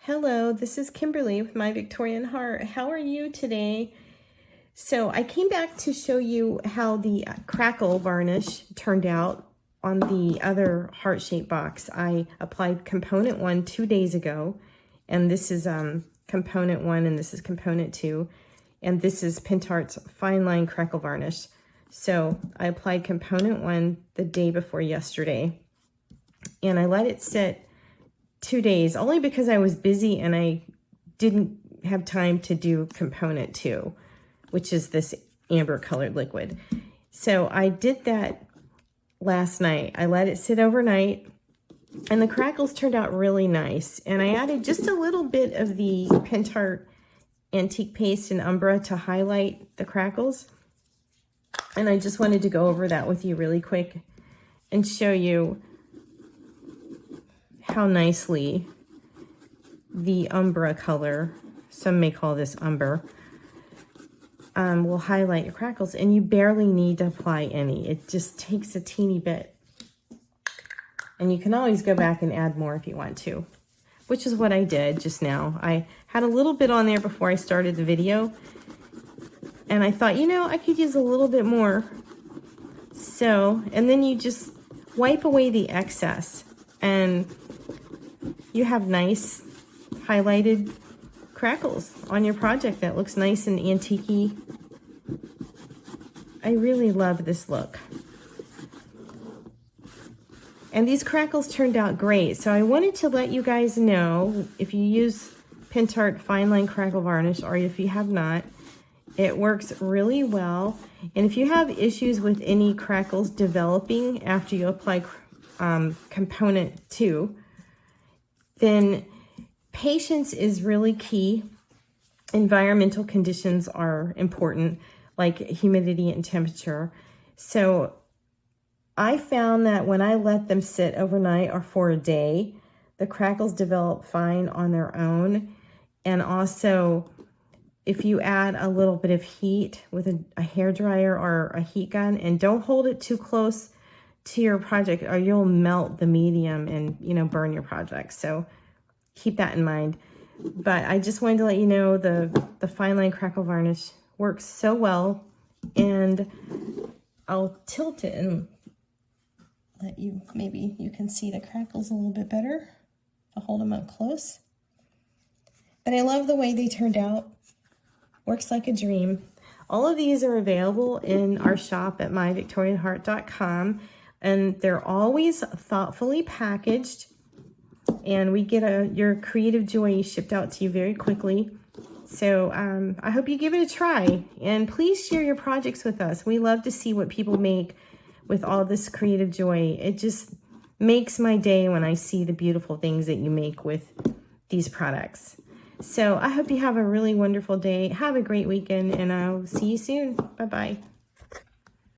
Hello, this is Kimberly with My Victorian Heart. How are you today? So I came back to show you how the Crackle Varnish turned out on the other heart-shaped box. I applied component 1 2 days ago, and this is component 1 and this is component 2, and this is Pentart's Fineline Crackle Varnish. So I applied component 1 the day before yesterday, and I let it sit 2 days, only because I was busy and I didn't have time to do component 2, which is this amber colored liquid. So I did that last night. I let it sit overnight, and the crackles turned out really nice. And I added just a little bit of the Pentart Antique Paste and Umbra to highlight the crackles. And I just wanted to go over that with you really quick and show you how nicely the Umbra color, some may call this umber, will highlight your crackles, and you barely need to apply any. It just takes a teeny bit. And you can always go back and add more if you want to, which is what I did just now. I had a little bit on there before I started the video, and I thought, you know, I could use a little bit more. So, and then you just wipe away the excess, and you have nice highlighted crackles on your project that looks nice and antique-y. I really love this look. And these crackles turned out great. So I wanted to let you guys know, if you use Pentart Fineline Crackle Varnish, or if you have not, it works really well. And if you have issues with any crackles developing after you apply component 2, then patience is really key. Environmental conditions are important, like humidity and temperature. So I found that when I let them sit overnight or for a day, the crackles develop fine on their own. And also, if you add a little bit of heat with a hairdryer or a heat gun, and don't hold it too close to your project or you'll melt the medium and, you know, burn your project. So keep that in mind. But I just wanted to let you know the Fineline Crackle Varnish works so well, and I'll tilt it and let you, maybe you can see the crackles a little bit better. I'll hold them up close. But I love the way they turned out. Works like a dream. All of these are available in our shop at myvictorianheart.com, and they're always thoughtfully packaged, and we get your creative joy shipped out to you very quickly. So I hope you give it a try, and please share your projects with us. We love to see what people make with all this creative joy. It just makes my day when I see the beautiful things that you make with these products. So I hope you have a really wonderful day. Have a great weekend, and I'll see you soon. Bye-bye.